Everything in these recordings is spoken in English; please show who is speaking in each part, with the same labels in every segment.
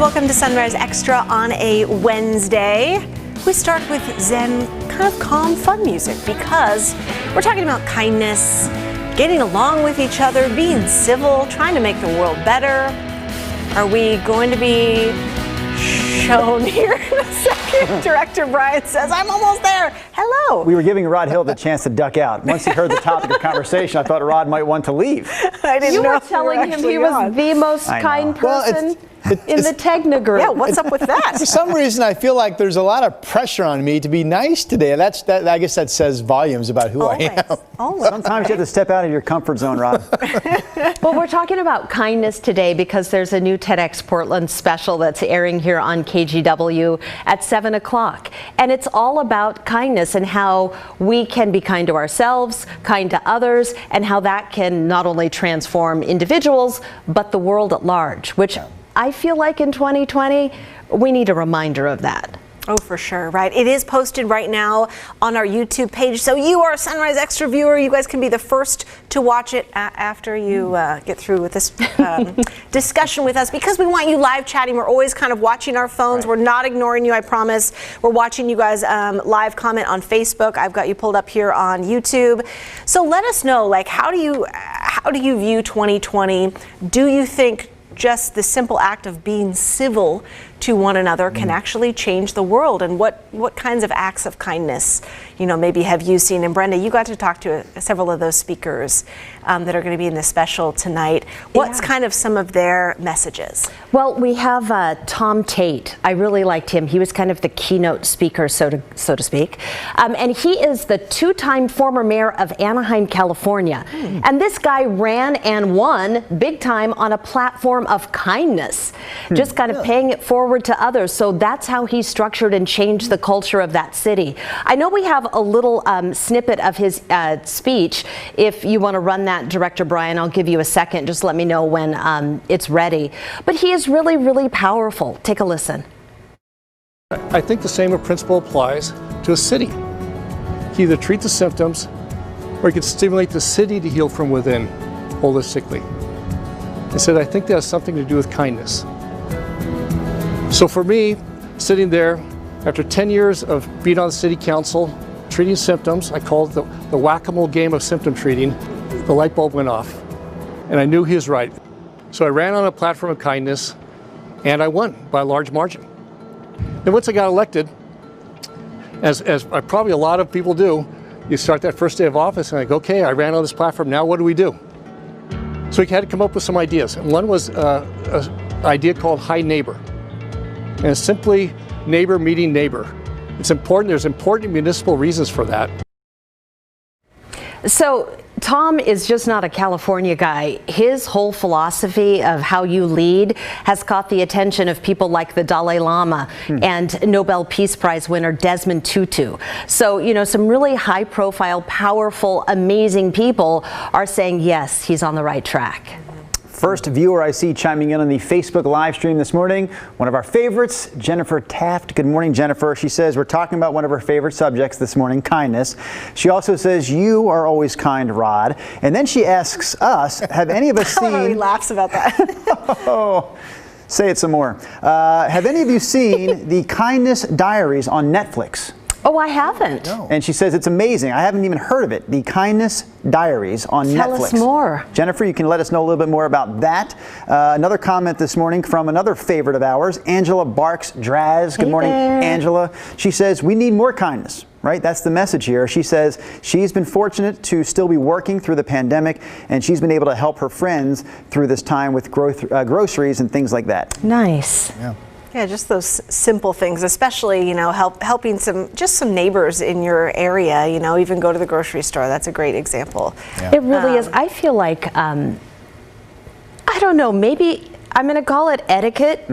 Speaker 1: welcome to Sunrise Extra on a Wednesday. We start with Zen, kind of calm, fun music because we're talking about kindness, getting along with each other, being civil, trying to make the world better. Are we going to be shown here in a second? Director Brian says, I'm almost there. Hello.
Speaker 2: We were giving Rod Hill the chance to duck out. Once he heard the topic of conversation, I thought Rod might want to leave.
Speaker 1: I didn't
Speaker 3: you
Speaker 1: know
Speaker 3: were telling him he was the most kind person in the Tegna group.
Speaker 1: Yeah, what's up with that?
Speaker 4: For some reason, I feel like there's a lot of pressure on me to be nice today. I guess that says volumes about who I am.
Speaker 1: Always.
Speaker 2: Sometimes you have to step out of your comfort zone, Rod.
Speaker 3: Well, we're talking about kindness today because there's a new TEDx Portland special that's airing here on KGW at 7 o'clock. And it's all about kindness and how we can be kind to ourselves, kind to others, and how that can not only transform individuals, but the world at large, which I feel like in 2020, we need a reminder of that.
Speaker 1: Oh, for sure, right. It is posted right now on our YouTube page. So you are a Sunrise Extra viewer. You guys can be the first to watch it after you get through with this discussion with us, because we want you live chatting. We're always kind of watching our phones. Right. We're not ignoring you, I promise. We're watching you guys live comment on Facebook. I've got you pulled up here on YouTube. So let us know, like, how do you view 2020? Do you think just the simple act of being civil to one another can actually change the world? And what kinds of acts of kindness, maybe have you seen? And Brenda, you got to talk to several of those speakers that are going to be in the special tonight. What's kind of some of their messages?
Speaker 3: Well, we have Tom Tate. I really liked him. He was kind of the keynote speaker, so to speak. And he is the two-time former mayor of Anaheim, California. And this guy ran and won big time on a platform of kindness, just kind of paying it forward to others. So that's how he structured and changed the culture of that city. I know we have a little snippet of his speech. If you want to run that, Director Brian, I'll give you a second. Just let me know when it's ready. But he is really, really powerful. Take a listen.
Speaker 5: I think the same principle applies to a city. You either treat the symptoms or you can stimulate the city to heal from within holistically. I said, I think that has something to do with kindness. So for me, sitting there, after 10 years of being on the city council, treating symptoms, I call it the whack-a-mole game of symptom treating, the light bulb went off. And I knew he was right. So I ran on a platform of kindness, and I won by a large margin. And once I got elected, as probably a lot of people do, you start that first day of office and I go, okay, I ran on this platform, now what do we do? So we had to come up with some ideas. And one was an idea called High Neighbor. And it's simply neighbor meeting neighbor. It's important, there's important municipal reasons for that. So Tom is just not a California guy. His whole philosophy of how you lead has caught the attention of people like the Dalai Lama and Nobel Peace Prize winner Desmond Tutu. So, some really high profile, powerful, amazing people are saying, yes, he's on the right track.
Speaker 2: First viewer I see chiming in on the Facebook live stream this morning, one of our favorites, Jennifer Taft. Good morning, Jennifer. She says we're talking about one of her favorite subjects this morning, kindness. She also says you are always kind, Rod. And then she asks us, have any of us seen...
Speaker 1: He laughs about that.
Speaker 2: Oh, say it some more. Have any of you seen the Kindness Diaries on Netflix?
Speaker 3: Oh, I haven't.
Speaker 4: No.
Speaker 2: And she says it's amazing. I haven't even heard of it. The Kindness Diaries on Netflix.
Speaker 3: Tell us more.
Speaker 2: Jennifer, you can let us know a little bit more about that. Another comment this morning from another favorite of ours, Angela Barks-Draz. Good morning, Angela. She says we need more kindness. Right? That's the message here. She says she's been fortunate to still be working through the pandemic, and she's been able to help her friends through this time with groceries and things like that.
Speaker 3: Nice.
Speaker 1: Yeah, just those simple things, especially, helping some neighbors in your area, even go to the grocery store. That's a great example.
Speaker 3: Yeah. It really is. I feel like, I don't know, maybe I'm going to call it etiquette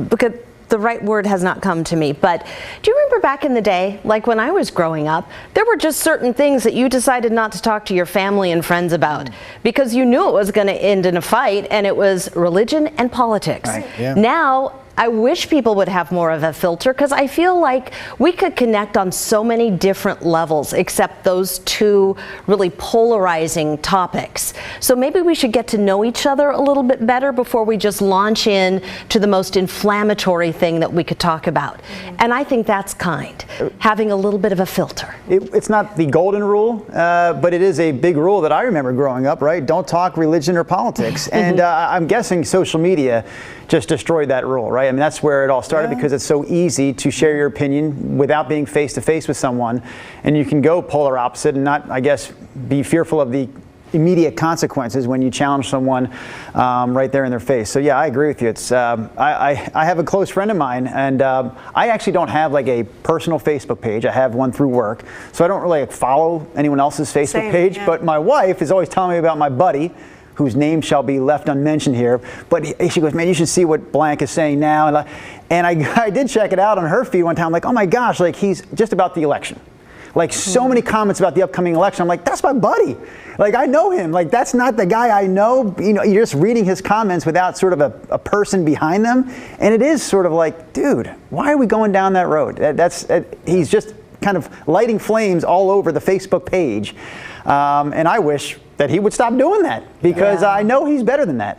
Speaker 3: because the right word has not come to me. But do you remember back in the day, like when I was growing up, there were just certain things that you decided not to talk to your family and friends about because you knew it was going to end in a fight, and it was religion and politics.
Speaker 4: Right. Yeah.
Speaker 3: Now, I wish people would have more of a filter, because I feel like we could connect on so many different levels except those two really polarizing topics. So maybe we should get to know each other a little bit better before we just launch in to the most inflammatory thing that we could talk about. And I think that's kind, having a little bit of a filter.
Speaker 2: It's not the golden rule, but it is a big rule that I remember growing up, right? Don't talk religion or politics. And I'm guessing social media just destroyed that rule, right? I mean, that's where it all started, because it's so easy to share your opinion without being face to face with someone. And you can go polar opposite and not, I guess, be fearful of the immediate consequences when you challenge someone right there in their face. So yeah, I agree with you. It's I have a close friend of mine, and I actually don't have like a personal Facebook page. I have one through work, so I don't really follow anyone else's Facebook page. Yeah. But my wife is always telling me about my buddy, whose name shall be left unmentioned here, but she goes, man, you should see what blank is saying now. And I did check it out on her feed one time, like, oh my gosh, like he's just about the election. Like so many comments about the upcoming election. I'm like, that's my buddy. Like, I know him. Like, that's not the guy I know. You know, you're just reading his comments without sort of a person behind them. And it is sort of like, dude, why are we going down that road? He's just kind of lighting flames all over the Facebook page. And I wish that he would stop doing that, because I know he's better than that.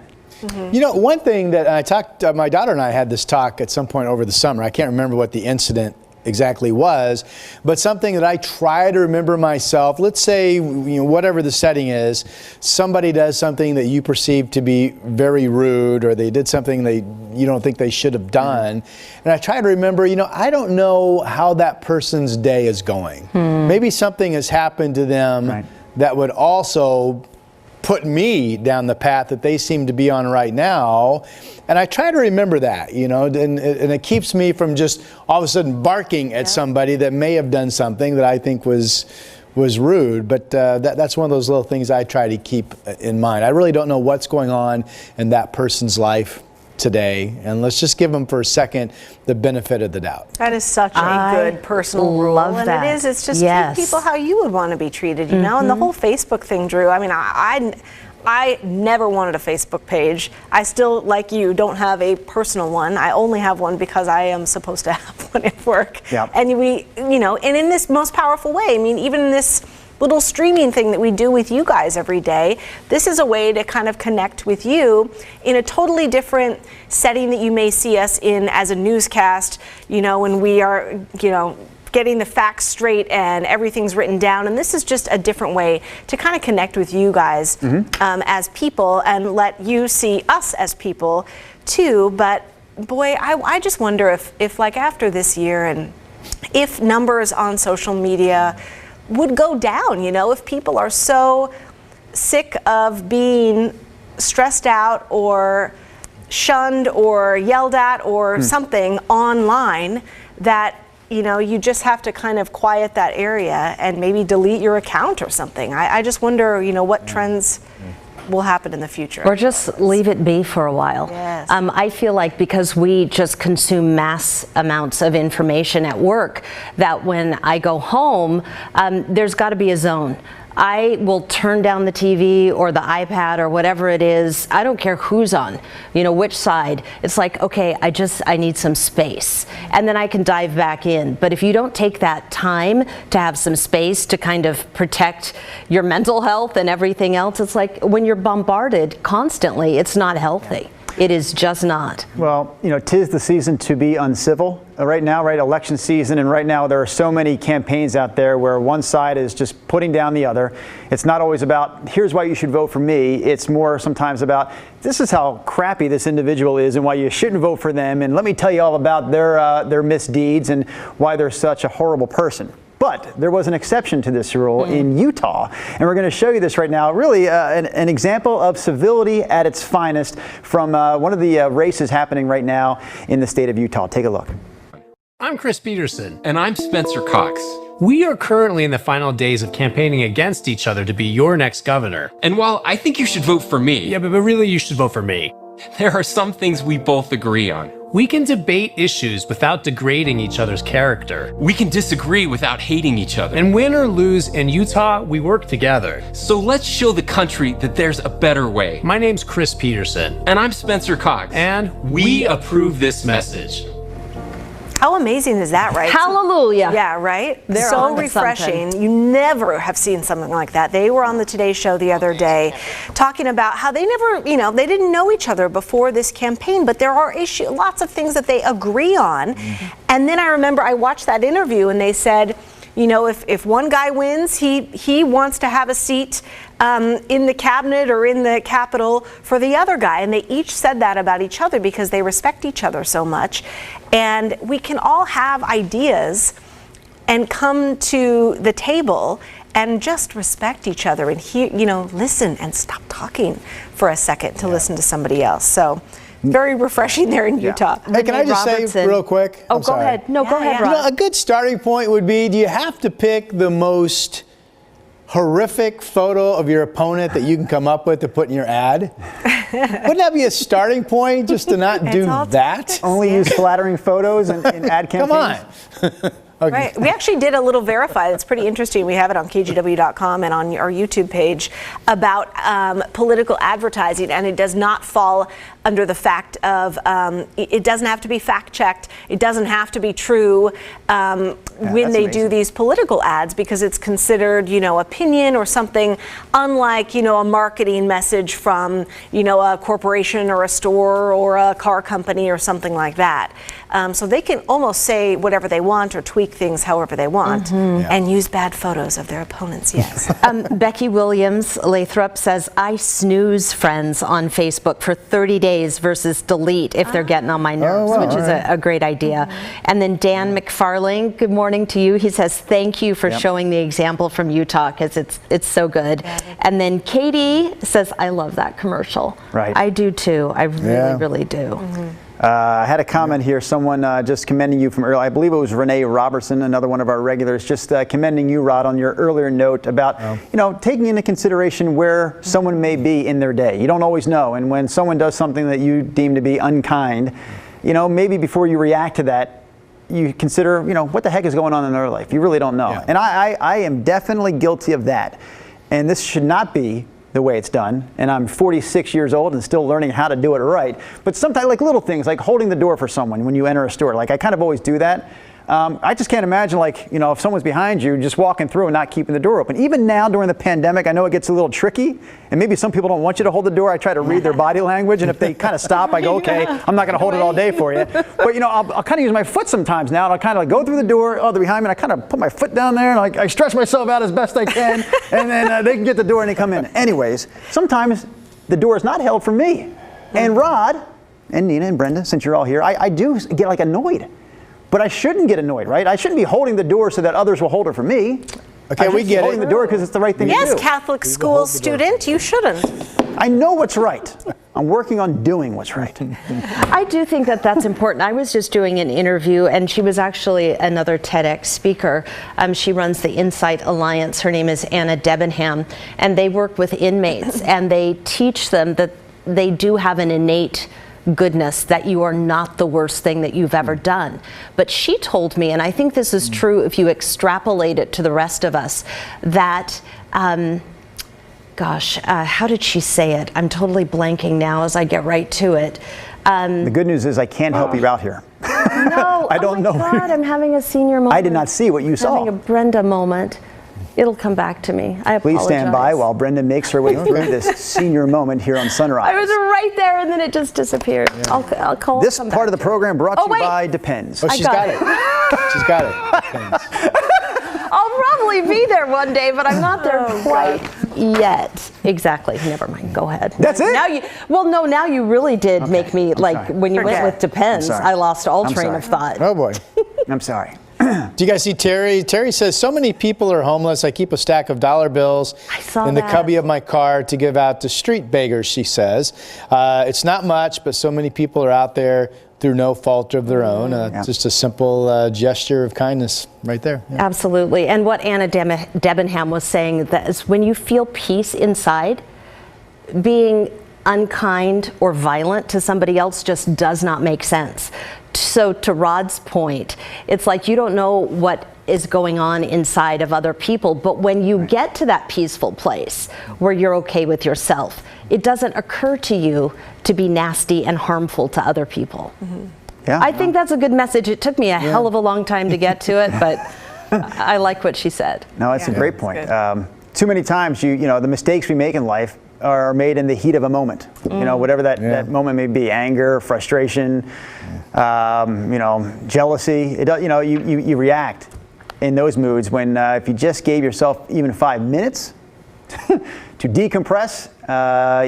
Speaker 4: You know, one thing that I talked, my daughter and I had this talk at some point over the summer. I can't remember what the incident exactly was, but something that I try to remember myself. Let's say, you know, whatever the setting is, somebody does something that you perceive to be very rude, or they did something you don't think they should have done. And I try to remember, you know, I don't know how that person's day is going. Maybe something has happened to them that would also put me down the path that they seem to be on right now. And I try to remember that, you know, and it keeps me from just all of a sudden barking at somebody that may have done something that I think was rude. But that's one of those little things I try to keep in mind. I really don't know what's going on in that person's life today, and let's just give them for a second the benefit of the doubt.
Speaker 1: That is such a good personal rule.
Speaker 3: Love that.
Speaker 1: And it's just treat people how you would want to be treated, you know? And the whole Facebook thing, Drew, I mean, I never wanted a Facebook page. I still, like you, don't have a personal one. I only have one because I am supposed to have one at work. Yep. And you know, and in this most powerful way, I mean, even in this little streaming thing that we do with you guys every day, this is a way to kind of connect with you in a totally different setting that you may see us in as a newscast, you know, when we are, you know, getting the facts straight and everything's written down. And this is just a different way to kind of connect with you guys as people, and let you see us as people too. But boy, I just wonder if like after this year, and if numbers on social media would go down, you know, if people are so sick of being stressed out or shunned or yelled at or something online, that, you know, you just have to kind of quiet that area and maybe delete your account or something. I just wonder, you know, what trends will happen in the future.
Speaker 3: Or just leave it be for a while.
Speaker 1: Yes.
Speaker 3: I feel like because we just consume mass amounts of information at work, that when I go home, there's got to be a zone. I will turn down the TV or the iPad or whatever it is. I don't care who's on, you know, which side. It's like, okay, I need some space, and then I can dive back in. But if you don't take that time to have some space to kind of protect your mental health and everything else, it's like when you're bombarded constantly, it's not healthy. It is just not.
Speaker 2: Well, you know, 'tis the season to be uncivil right now, right? Election season, and right now there are so many campaigns out there where one side is just putting down the other. It's not always about, here's why you should vote for me. It's more sometimes about, this is how crappy this individual is and why you shouldn't vote for them, and let me tell you all about their misdeeds and why they're such a horrible person. But there was an exception to this rule in Utah, and we're going to show you this right now. Really an example of civility at its finest from one of the races happening right now in the state of Utah. Take a look.
Speaker 6: I'm Chris Peterson.
Speaker 7: And I'm Spencer Cox.
Speaker 6: We are currently in the final days of campaigning against each other to be your next governor.
Speaker 7: And while I think you should vote for me,
Speaker 6: Yeah, but really you should vote for me.
Speaker 7: there are some things we both agree on.
Speaker 6: We can debate issues without degrading each other's character.
Speaker 7: We can disagree without hating each other.
Speaker 6: And win or lose in Utah, we work together.
Speaker 7: So let's show the country that there's a better way.
Speaker 6: My name's Chris Peterson.
Speaker 7: And I'm Spencer Cox.
Speaker 6: And we approve this message.
Speaker 1: How amazing is that, right?
Speaker 3: Hallelujah.
Speaker 1: Yeah, right?
Speaker 3: They're
Speaker 1: so
Speaker 3: onto
Speaker 1: refreshing.
Speaker 3: something.
Speaker 1: You never have seen something like that. They were on the Today Show the other day talking about how they never, they didn't know each other before this campaign, but there are lots of things that they agree on. And then I remember I watched that interview and they said, if one guy wins, he wants to have a seat in the cabinet or in the Capitol for the other guy. And they each said that about each other because they respect each other so much. And we can all have ideas and come to the table and just respect each other and hear, listen and stop talking for a second to listen to somebody else. So very refreshing there in Utah.
Speaker 4: Hey, can I just say real quick?
Speaker 3: Oh,
Speaker 4: I'm
Speaker 3: go
Speaker 4: sorry.
Speaker 3: ahead. No, go ahead, Rob.
Speaker 4: A good starting point would be, do you have to pick the most horrific photo of your opponent that you can come up with to put in your ad? Wouldn't that be a starting point, just to not do that?
Speaker 2: Only use flattering photos in ad campaigns?
Speaker 4: Come on. Okay.
Speaker 1: Right. We actually did a little verify. That's pretty interesting. We have it on kgw.com and on our YouTube page about political advertising, and it does not fall under the fact of it doesn't have to be fact checked. It doesn't have to be true when they do these political ads, because it's considered, opinion or something, unlike, a marketing message from, a corporation or a store or a car company or something like that. So they can almost say whatever they want or tweak things however they want and use bad photos of their opponents, yes.
Speaker 3: Becky Williams Lathrop says, I snooze friends on Facebook for 30 days versus delete if they're getting on my nerves, which is a great idea. And then Dan McFarling, good morning to you. He says, thank you for showing the example from Utah, because it's so good. And then Katie says, I love that commercial.
Speaker 2: Right.
Speaker 3: I do too. I really, really do.
Speaker 2: I had a comment here, someone just commending you from earlier. I believe it was Renee Robertson, another one of our regulars, just commending you, Rod, on your earlier note about, taking into consideration where someone may be in their day. You don't always know. And when someone does something that you deem to be unkind, maybe before you react to that, you consider, what the heck is going on in their life? You really don't know. And I am definitely guilty of that. And this should not be the way it's done, and I'm 46 years old and still learning how to do it right. But sometimes, like little things, like holding the door for someone when you enter a store, like I kind of always do that. I just can't imagine, if someone's behind you, just walking through and not keeping the door open. Even now during the pandemic, I know it gets a little tricky, and maybe some people don't want you to hold the door. I try to read their body language, and if they kind of stop, I go, okay, I'm not going to hold it all day for you. But I'll kind of use my foot sometimes now, and I'll kind of go through the door, they're behind me, and I kind of put my foot down there, and I stretch myself out as best I can, and then they can get the door and they come in. Anyways, sometimes the door is not held for me. And Rod, and Nina and Brenda, since you're all here, I do get annoyed. But I shouldn't get annoyed, right? I shouldn't be holding the door so that others will hold it for me.
Speaker 4: Okay, we get it.
Speaker 2: Holding the door because it's the right thing to do.
Speaker 1: Yes, Catholic school student, you shouldn't.
Speaker 2: I know what's right. I'm working on doing what's right.
Speaker 3: I do think that that's important. I was just doing an interview, and she was actually another TEDx speaker. She runs the Insight Alliance. Her name is Anna Debenham, and they work with inmates, and they teach them that they do have an innate goodness, that you are not the worst thing that you've ever done. But she told me, and I think this is true if you extrapolate it to the rest of us, that how did she say it? I'm totally blanking now as I get right to it.
Speaker 2: The good news is I can't help you out here.
Speaker 3: No,
Speaker 2: I don't know.
Speaker 3: God, I'm having a senior moment.
Speaker 2: I did not see what you saw.
Speaker 3: Having a Brenda moment. It'll come back to me. I apologize.
Speaker 2: Please stand by while Brenda makes her way through this senior moment here on Sunrise.
Speaker 3: I was right there, and then it just disappeared. I'll call.
Speaker 2: This part of the program brought to you by Depends.
Speaker 4: Oh, she's got it. She's got it. Depends.
Speaker 3: I'll probably be there one day, but I'm not there quite yet. Exactly. Never mind. Go ahead.
Speaker 2: That's it?
Speaker 3: Now you really did make me, when you went with Depends, I lost all train of thought.
Speaker 4: Oh, boy.
Speaker 2: I'm sorry.
Speaker 4: Do you guys see Terry? Terry says, so many people are homeless. I keep a stack of dollar bills in the cubby of my car to give out to street beggars, she says. It's not much, but so many people are out there through no fault of their own. Just a simple gesture of kindness right there. Yeah.
Speaker 3: Absolutely. And what Anna Debenham was saying, that is when you feel peace inside, being unkind or violent to somebody else just does not make sense. So to Rod's point, it's like you don't know what is going on inside of other people, but when you get to that peaceful place where you're okay with yourself, it doesn't occur to you to be nasty and harmful to other people.
Speaker 2: Yeah,
Speaker 3: I think that's a good message. It took me a hell of a long time to get to it, but I like what she said.
Speaker 2: No, it's a great point. Too many times, you know, the mistakes we make in life are made in the heat of a moment. You know, whatever that moment may be, anger, frustration, you know, jealousy. You know, you react in those moods when if you just gave yourself even 5 minutes to decompress,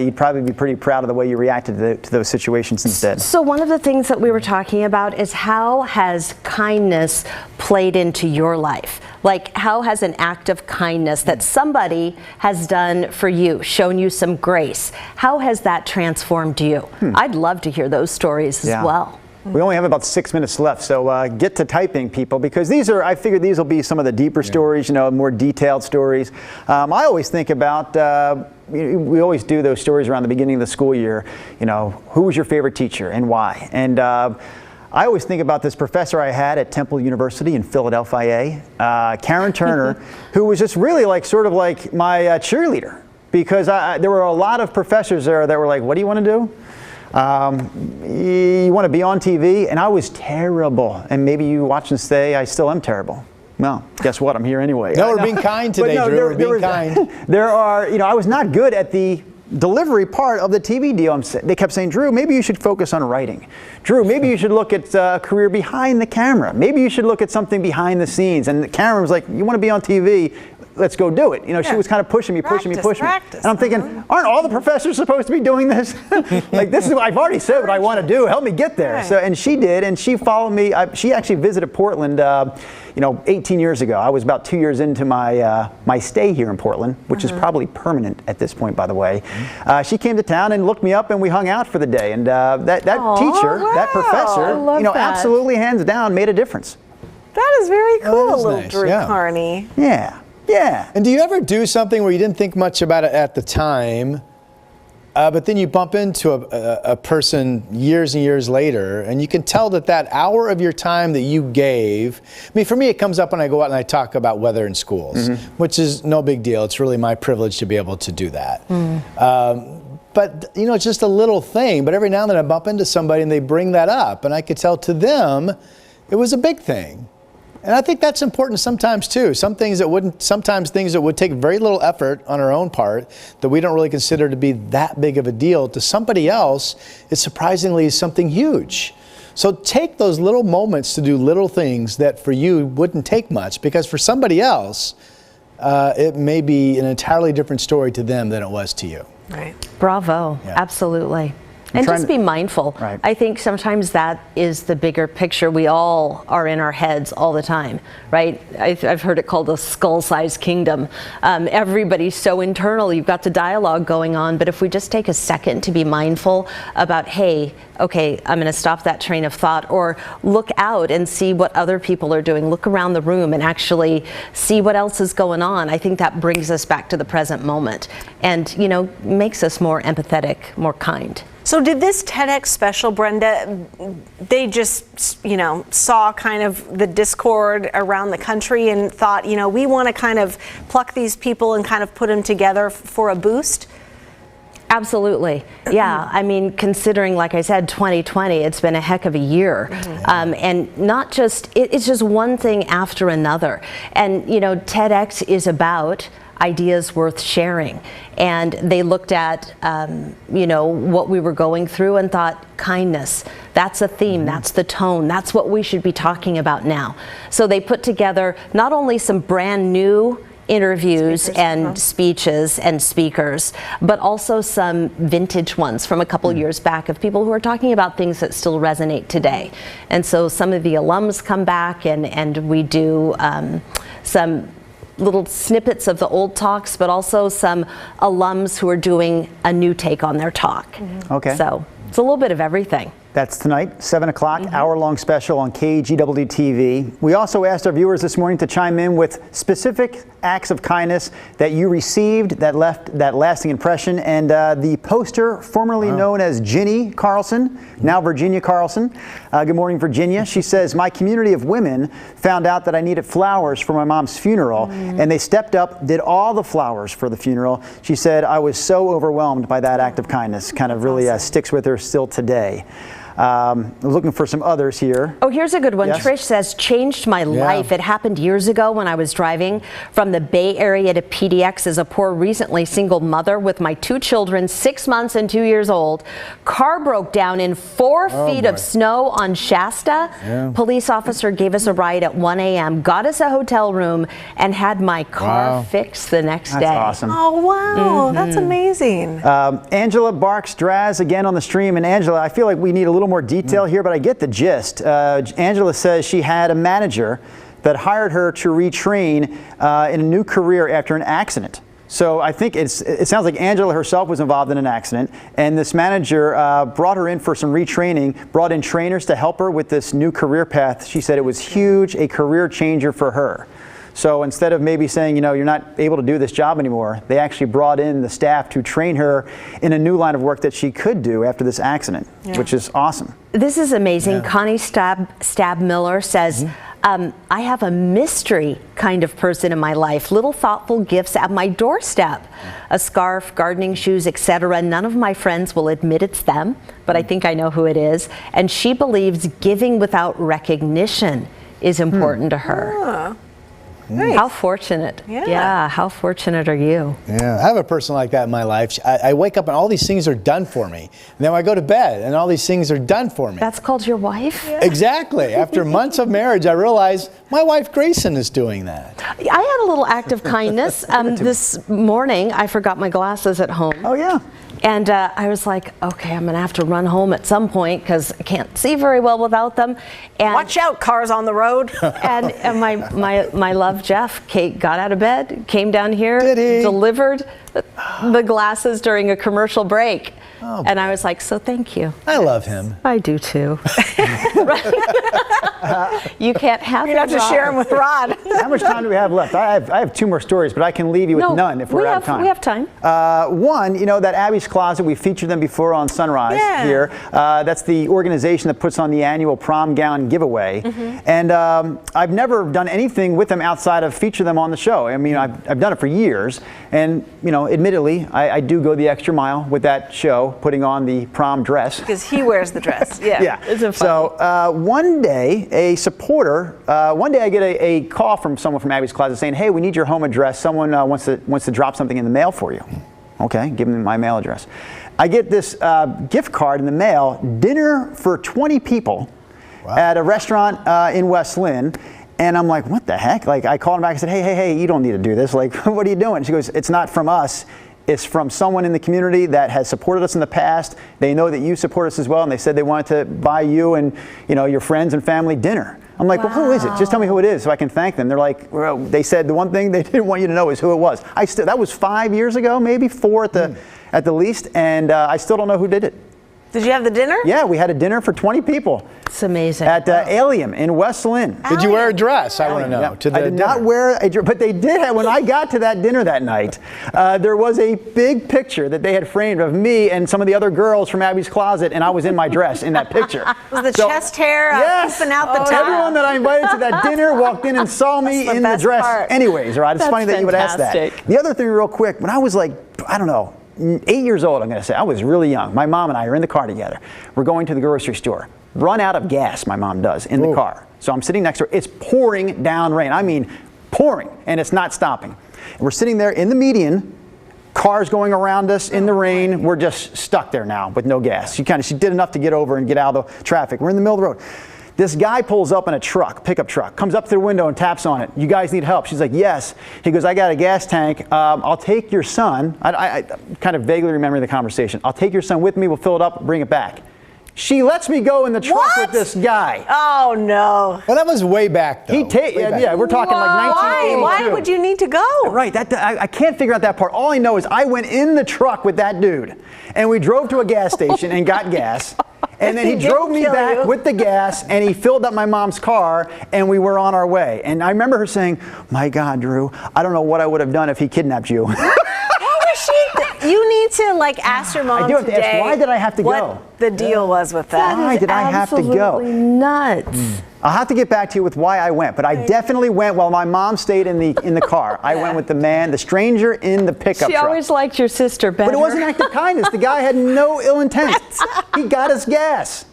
Speaker 2: you'd probably be pretty proud of the way you reacted to those situations instead.
Speaker 3: So one of the things that we were talking about is how has kindness played into your life? Like, how has an act of kindness that somebody has done for you, shown you some grace, how has that transformed you? I'd love to hear those stories as well.
Speaker 2: We only have about 6 minutes left, so get to typing, people, because these are, I figured these will be some of the deeper stories, you know, more detailed stories. I always think about, we always do those stories around the beginning of the school year, you know, who was your favorite teacher and why? And I always think about this professor I had at Temple University in Philadelphia, Karen Turner, who was just really like, sort of like my cheerleader, because there were a lot of professors there that were like, what do you want to do? You want to be on TV? And I was terrible. And maybe you watch and say, I still am terrible. Well, guess what? I'm here anyway.
Speaker 4: No, we're being kind today, Drew. We're being kind.
Speaker 2: There are, you know, I was not good at the delivery part of the TV deal. They kept saying, Drew, maybe you should focus on writing. Drew, maybe you should look at a career behind the camera. Maybe you should look at something behind the scenes. And Karen was like, you want to be on TV? Let's go do it. You know, she was kind of pushing me. And I'm thinking, aren't all the professors supposed to be doing this? Like, this is what I've already said what I want to do. Help me get there. So, and she did, and she followed me. She actually visited Portland, you know, 18 years ago. I was about 2 years into my my stay here in Portland, which is probably permanent at this point, by the way. She came to town and looked me up, and we hung out for the day. And that teacher, that professor, you know, absolutely hands down made a difference.
Speaker 1: That is very cool,
Speaker 4: that is
Speaker 1: little
Speaker 4: nice.
Speaker 1: Drew Carney.
Speaker 2: Yeah. Yeah.
Speaker 4: And do you ever do something where you didn't think much about it at the time, but then you bump into a person years and years later, and you can tell that that hour of your time that you gave, I mean, for me, it comes up when I go out and I talk about weather in schools, which is no big deal. It's really my privilege to be able to do that. But, you know, it's just a little thing. But every now and then I bump into somebody and they bring that up, and I could tell to them it was a big thing. And I think that's important sometimes too. Sometimes things that would take very little effort on our own part that we don't really consider to be that big of a deal, to somebody else, it surprisingly is something huge. So take those little moments to do little things that for you wouldn't take much, because for somebody else, it may be an entirely different story to them than it was to you.
Speaker 1: Right.
Speaker 3: Bravo.
Speaker 4: Yeah.
Speaker 3: Absolutely. And just be mindful.
Speaker 2: Right.
Speaker 3: I think sometimes that is the bigger picture. We all are in our heads all the time, right? I've heard it called a skull-sized kingdom. Everybody's so internal. You've got the dialogue going on. But if we just take a second to be mindful about, hey, okay, I'm going to stop that train of thought, or look out and see what other people are doing. Look around the room and actually see what else is going on. I think that brings us back to the present moment and, you know, makes us more empathetic, more kind.
Speaker 1: So did this TEDx special, Brenda, they just, you know, saw kind of the discord around the country and thought, you know, we want to kind of pluck these people and kind of put them together for a boost?
Speaker 3: Absolutely. Yeah. I mean, considering, like I said, 2020, it's been a heck of a year. And not just, it's just one thing after another. And, you know, TEDx is about ideas worth sharing. And they looked at, you know, what we were going through and thought, kindness, that's a theme, that's the tone, that's what we should be talking about now. So they put together not only some brand new interviews and speeches and speakers, but also some vintage ones from a couple years back of people who are talking about things that still resonate today. And so some of the alums come back and we do some little snippets of the old talks, but also some alums who are doing a new take on their talk.
Speaker 2: Okay.
Speaker 3: So it's a little bit of everything.
Speaker 2: That's tonight, 7 o'clock, hour-long special on KGW TV. We also asked our viewers this morning to chime in with specific acts of kindness that you received that left that lasting impression. And the poster, formerly known as Ginny Carlson, now Virginia Carlson. Good morning, Virginia. She says, my community of women found out that I needed flowers for my mom's funeral, and they stepped up, did all the flowers for the funeral. She said, I was so overwhelmed by that act of kindness. Kind of really sticks with her still today. Looking for some others here.
Speaker 3: Oh, here's a good one.
Speaker 2: Yes?
Speaker 3: Trish says, changed my life. It happened years ago when I was driving from the Bay Area to PDX as a poor, recently single mother with my 2 children, 6 months and 2 years old. Car broke down in 4 feet of snow on Shasta. Police officer gave us a ride at 1 a.m., got us a hotel room, and had my car fixed the next day.
Speaker 2: That's awesome.
Speaker 1: Oh, wow. That's amazing.
Speaker 2: Angela Barks Draz again on the stream. And Angela, I feel like we need a little more detail here, but I get the gist. Angela says she had a manager that hired her to retrain in a new career after an accident. So I think it sounds like Angela herself was involved in an accident, and this manager brought her in for some retraining, brought in trainers to help her with this new career path. She said it was huge, a career changer for her. So instead of maybe saying, you know, you're not able to do this job anymore, they actually brought in the staff to train her in a new line of work that she could do after this accident, which is awesome.
Speaker 3: This is amazing. Connie Stab Miller says, I have a mystery kind of person in my life. Little thoughtful gifts at my doorstep. A scarf, gardening shoes, etc. None of my friends will admit it's them, but I think I know who it is. And she believes giving without recognition is important to her.
Speaker 1: Nice.
Speaker 3: How fortunate. Yeah, how fortunate are you?
Speaker 4: Yeah, I have a person like that in my life. I wake up and all these things are done for me. And then I go to bed and all these things are done for me.
Speaker 3: That's called your wife?
Speaker 4: Exactly. After months of marriage, I realized my wife Grayson is doing that.
Speaker 3: I had a little act of kindness. This morning, I forgot my glasses at home.
Speaker 2: Oh, yeah.
Speaker 3: And I was like, okay, I'm going to have to run home at some point because I can't see very well without them. And
Speaker 1: Watch out, cars on the road.
Speaker 3: and my love, Jeff, Kate, got out of bed, came down here,
Speaker 4: Did he?
Speaker 3: delivered the glasses during a commercial break. And I was like, so thank you.
Speaker 4: I love him.
Speaker 3: I do too. You can't have
Speaker 1: You have to share them with Rod.
Speaker 2: How much time do we have left? I have 2 more stories, but I can leave you with none if we're out of time.
Speaker 3: We have time.
Speaker 2: One, you know, that Abby's Closet, we featured them before on Sunrise here. That's the organization that puts on the annual prom gown giveaway. And I've never done anything with them outside of feature them on the show. I mean, I've done it for years. And, you know, admittedly, I do go the extra mile with that show, putting on the prom dress.
Speaker 1: Because he wears the dress.
Speaker 2: So one day, a supporter, one day I get a call from someone from Abby's Closet saying, hey, we need your home address. Someone wants to drop something in the mail for you. Okay, give them my mail address. I get this gift card in the mail, dinner for 20 people at a restaurant in West Lynn. And I'm like, what the heck? Like, I called him back and said, hey, you don't need to do this. Like, what are you doing? She goes, it's not from us. It's from someone in the community that has supported us in the past. They know that you support us as well, and they said they wanted to buy you and, you know, your friends and family dinner. I'm like, well, who is it? Just tell me who it is so I can thank them. They're like, well, they said the one thing they didn't want you to know is who it was. That was 5 years ago, maybe 4 at the least, and I still don't know who did it.
Speaker 1: Did you have the dinner?
Speaker 2: Yeah, we had a dinner for 20 people.
Speaker 3: It's amazing.
Speaker 2: At Allium in West Lynn.
Speaker 4: Did you wear a dress? I want to know.
Speaker 2: Yeah.
Speaker 4: To the
Speaker 2: I did
Speaker 4: dinner.
Speaker 2: not wear a dress, but they did have, when I got to that dinner that night, there was a big picture that they had framed of me and some of the other girls from Abby's Closet, and I was in my dress in that picture.
Speaker 1: Was the chest hair poofing out the top?
Speaker 2: Everyone that I invited to that dinner walked in and saw me in the dress.
Speaker 1: Part.
Speaker 2: Anyways, right? It's funny that you would ask that.
Speaker 3: fantastic.
Speaker 2: The other thing real quick, when I was like, I don't know, 8 years old, I'm going to say. I was really young. My mom and I are in the car together. We're going to the grocery store. Run out of gas, my mom does, in the car. So I'm sitting next to her. It's pouring down rain. I mean, pouring, and it's not stopping. And we're sitting there in the median, cars going around us in the rain. We're just stuck there now with no gas. She did enough to get over and get out of the traffic. We're in the middle of the road. This guy pulls up in a truck, pickup truck, comes up to the window and taps on it. You guys need help? She's like, yes. He goes, I got a gas tank. I'll take your son. I kind of vaguely remember the conversation. I'll take your son with me. We'll fill it up, bring it back. She lets me go in the truck with this guy.
Speaker 1: Oh, no.
Speaker 4: Well, that was way back, though.
Speaker 2: Yeah, we're talking like 1982.
Speaker 1: Why would you need to go?
Speaker 2: Right, I can't figure out that part. All I know is I went in the truck with that dude, and we drove to a gas station and got gas. And then he
Speaker 1: He
Speaker 2: drove
Speaker 1: didn't
Speaker 2: me
Speaker 1: kill
Speaker 2: back
Speaker 1: you.
Speaker 2: with the gas, and he filled up my mom's car, and we were on our way. And I remember her saying, "My God, Drew, I don't know what I would have done if he kidnapped you."
Speaker 1: What was she? You need to like ask your mom
Speaker 2: I do have to ask,
Speaker 1: today.
Speaker 2: why did I have to
Speaker 1: what
Speaker 2: go?
Speaker 1: the deal was with that?
Speaker 2: Why did I have to go?
Speaker 3: Absolutely nuts.
Speaker 2: I'll have to get back to you with why I went, but I definitely went while my mom stayed in the car. I went with the stranger in the pickup
Speaker 3: She
Speaker 2: truck.
Speaker 3: always liked your sister better.
Speaker 2: But it wasn't an act of kindness. The guy had no ill intent. He got us gas.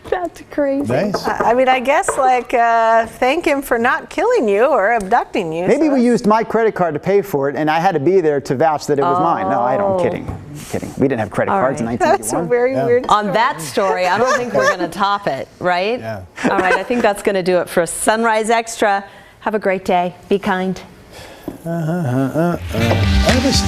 Speaker 3: That's crazy.
Speaker 4: Nice.
Speaker 1: I mean, I guess like thank him for not killing you or abducting you.
Speaker 2: Maybe
Speaker 1: so
Speaker 2: we used my credit card to pay for it, and I had to be there to vouch that it was mine. No, I don't. I'm kidding. I'm kidding. We didn't have credit cards in
Speaker 1: That's a
Speaker 2: 1981.
Speaker 1: very weird.
Speaker 3: On that story, I don't think we're going to top it, right?
Speaker 4: Yeah.
Speaker 3: All right, I think that's going to do it for Sunrise Extra. Have a great day. Be kind.
Speaker 4: I just